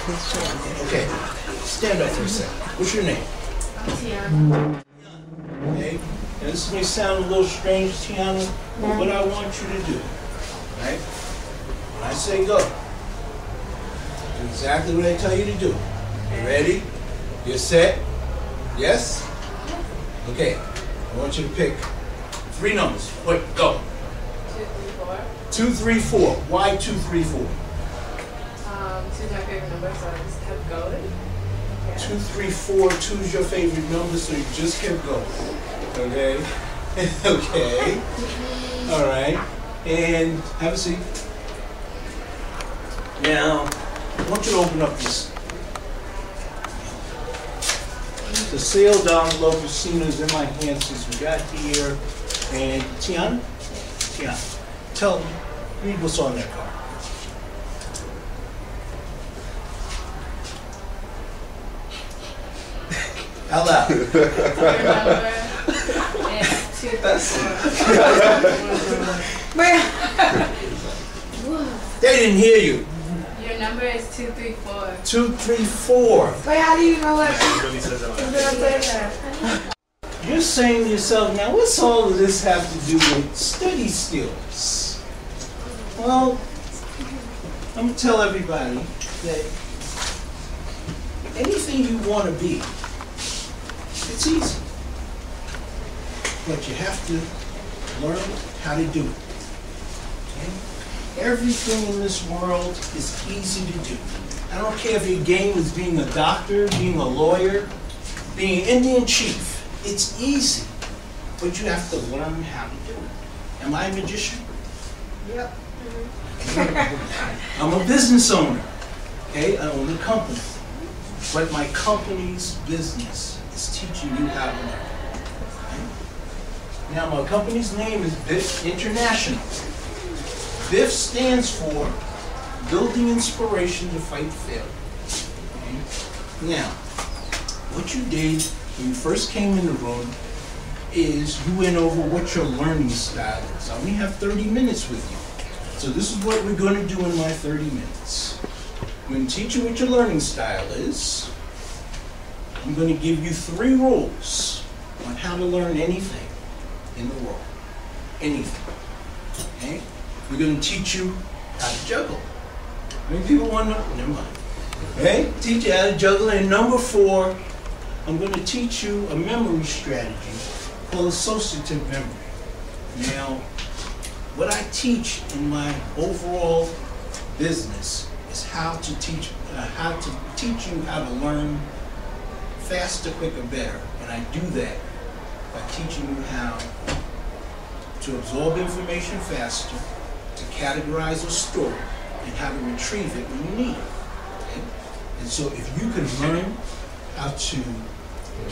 Okay, stand up for a second. What's your name? Tiana. Okay, and this may sound a little strange, Tiana, but what I want you to do, right? When I say go, do exactly what I tell you to do. You ready? You're set? Yes? Okay, I want you to pick 3 numbers. Wait, go. 2, 3, 4. Why 2, 3, 4? 2 is my favorite number, so I just kept going. Yeah. 2, 3, 4. 2 is your favorite number, so you just kept going. Okay? Okay. All right. And have a seat. Now, I want you to open up this. The sealed envelope you've seen is in my hand since we got here. And Tiana, tell me, read what's on that card. Out loud. Your number is 2, 3, 4. They didn't hear you. Your number is 2, 3, 4. 2, 3, 4. Wait, how do you know what? You're saying to yourself, now what's all of this have to do with study skills? Well, I'm going to tell everybody that anything you want to be, it's easy. But you have to learn how to do it. Okay? Everything in this world is easy to do. I don't care if your game is being a doctor, being a lawyer, being an Indian chief. It's easy, but you have to learn how to do it. Am I a magician? Yep. I'm a business owner. Okay, I own a company. But my company's business is teaching you how to learn. Okay? Now, my company's name is BIFF International. BIFF stands for Building Inspiration to Fight Failure. Okay? Now, what you did when you first came in the room is you went over what your learning style is. I only have 30 minutes with you. So this is what we're going to do in my 30 minutes. I'm going to teach you what your learning style is. I'm going to give you 3 rules on how to learn anything in the world. Anything. Okay? We're going to teach you how to juggle. How many people want to know? Never mind. Okay? Teach you how to juggle. And number 4, I'm going to teach you a memory strategy called associative memory. Now, what I teach in my overall business is how to teach you how to learn faster, quicker, better. And I do that by teaching you how to absorb information faster, to categorize or store it, and how to retrieve it when you need it. Okay? And so if you can learn how to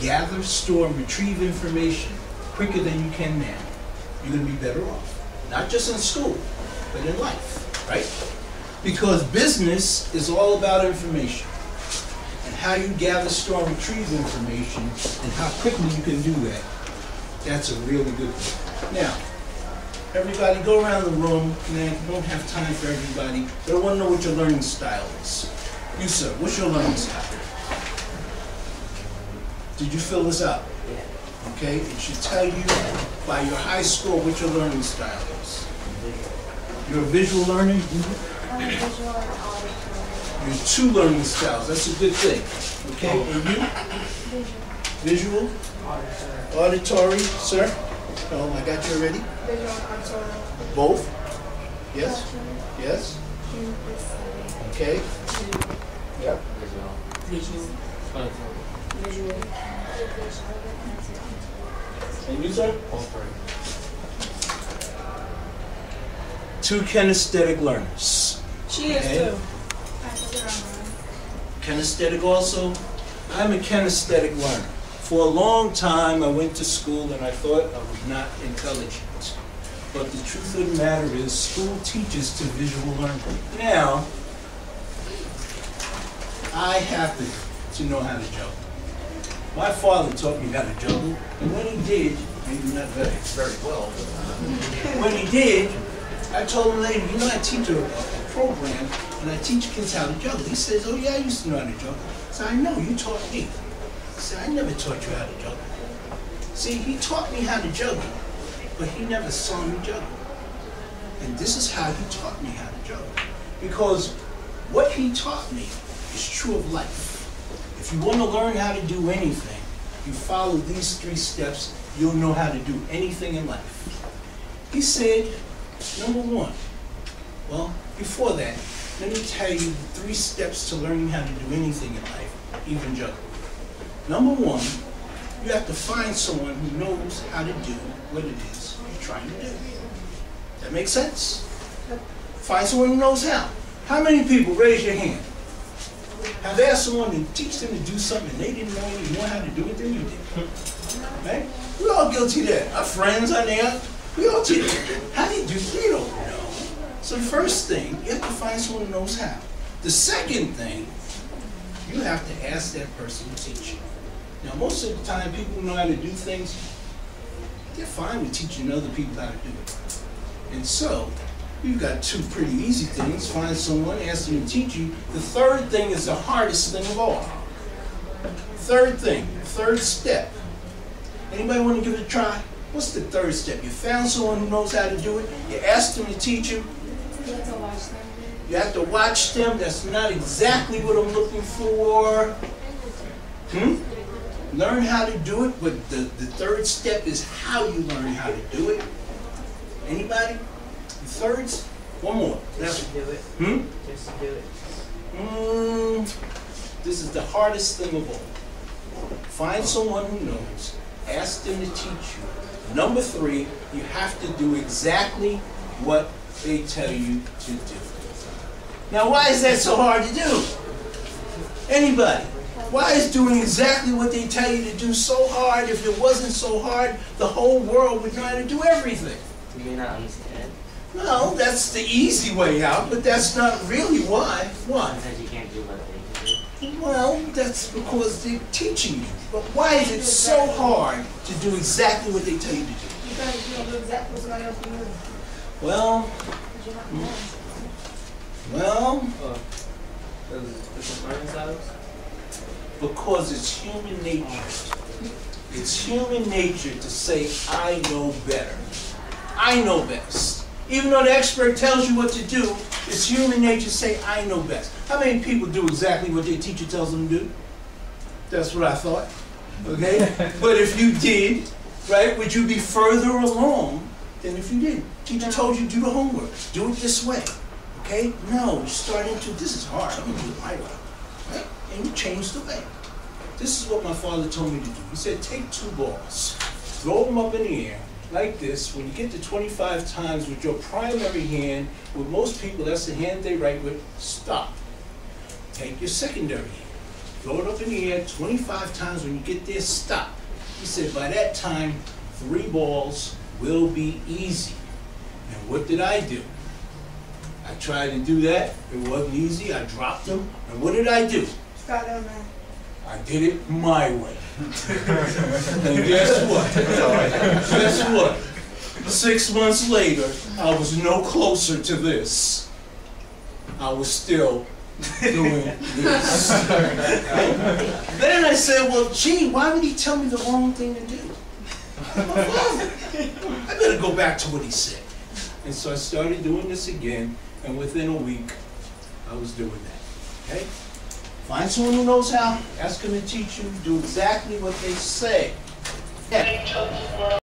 gather, store, and retrieve information quicker than you can now, you're going to be better off. Not just in school, but in life, right? Because business is all about information. And how you gather, store, and retrieve information, and how quickly you can do that, that's a really good thing. Now, everybody go around the room. Man, we don't have time for everybody, but I want to know what your learning style is. You, sir, what's your learning style? Did you fill this out? Yeah. Okay, it should tell you by your high score what your learning style is. You're a visual learner? I'm visual and auditory. You're 2 learning styles. That's a good thing. Okay, and you? Visual. Visual? Auditory, sir? Oh, I got you already? Visual and auditory. Both? Yes? Yes? Okay. Yep. Visual. And you, sir? 2 kinesthetic learners. She is Okay. too. Kinesthetic also? I'm a kinesthetic learner. For a long time, I went to school and I thought I was not intelligent. But the truth of the matter is, school teaches to visual learning. Now, I happen to know how to juggle. My father taught me how to juggle, and when he did, maybe not very well, but when he did, I told him later, you know, I teach a program, and I teach kids how to juggle. He says, oh yeah, I used to know how to juggle. I said, I know, you taught me. I said, I never taught you how to juggle. See, he taught me how to juggle, but he never saw me juggle. And this is how he taught me how to juggle. Because what he taught me is true of life. If you want to learn how to do anything, you follow these 3 steps, you'll know how to do anything in life. He said, number 1, well, before that, let me tell you 3 steps to learning how to do anything in life, even juggle. Number 1, you have to find someone who knows how to do what it is you're trying to do. That makes sense? Find someone who knows how. How many people, raise your hand, have asked someone to teach them to do something and they didn't know any more how to do it than you did? Right? We're all guilty of that. Our friends are there. We all do it. How do you do it? They don't know. So the first thing, you have to find someone who knows how. The second thing, you have to ask that person to teach you. Now, most of the time, people who know how to do things, they're fine with teaching other people how to do it. And so, you've got 2 pretty easy things. Find someone, ask them to teach you. The third thing is the hardest thing of all. Third thing, third step. Anybody want to give it a try? What's the third step? You found someone who knows how to do it. You asked them to teach you. You have to watch them. You have to watch them. That's not exactly what I'm looking for. Learn how to do it, but the third step is how you learn how to do it. Anybody? The third? One more. Just do it. Just do it. This is the hardest thing of all. Find someone who knows. Ask them to teach you. Number 3, you have to do exactly what they tell you to do. Now, why is that so hard to do? Anybody? Why is doing exactly what they tell you to do so hard? If it wasn't so hard, the whole world would know how to do everything. You may not understand. Well, that's the easy way out, but that's not really why. Why? Because you can't do what they do. Well, that's because they're teaching you. But why is it so hard to do exactly what they tell you to do? Because you don't do exactly what somebody else doing. Well, Different learning styles? because it's human nature. It's human nature to say, I know better. I know best. Even though the expert tells you what to do, it's human nature to say, I know best. How many people do exactly what their teacher tells them to do? That's what I thought. Okay? But if you did, right, would you be further along than if you didn't? Teacher told you to do the homework. Do it this way. Okay? No, you start into, this is hard. I'm going to do it my way. Right? And you change the way. This is what my father told me to do. He said, take 2 balls, throw them up in the air, like this. When you get to 25 times with your primary hand, with most people, that's the hand they write with, stop. Take your secondary hand, throw it up in the air 25 times. When you get there, stop. He said, by that time, 3 balls will be easy. And what did I do? I tried to do that. It wasn't easy. I dropped them. And what did I do? Start down there. I did it my way. And guess what? Guess what? 6 months later, I was no closer to this. I was still doing this. Then I said, well, gee, why would he tell me the wrong thing to do? I better go back to what he said. And so I started doing this again, and within a week, I was doing that. Okay? Find someone who knows how, ask them to teach you, do exactly what they say. Yeah.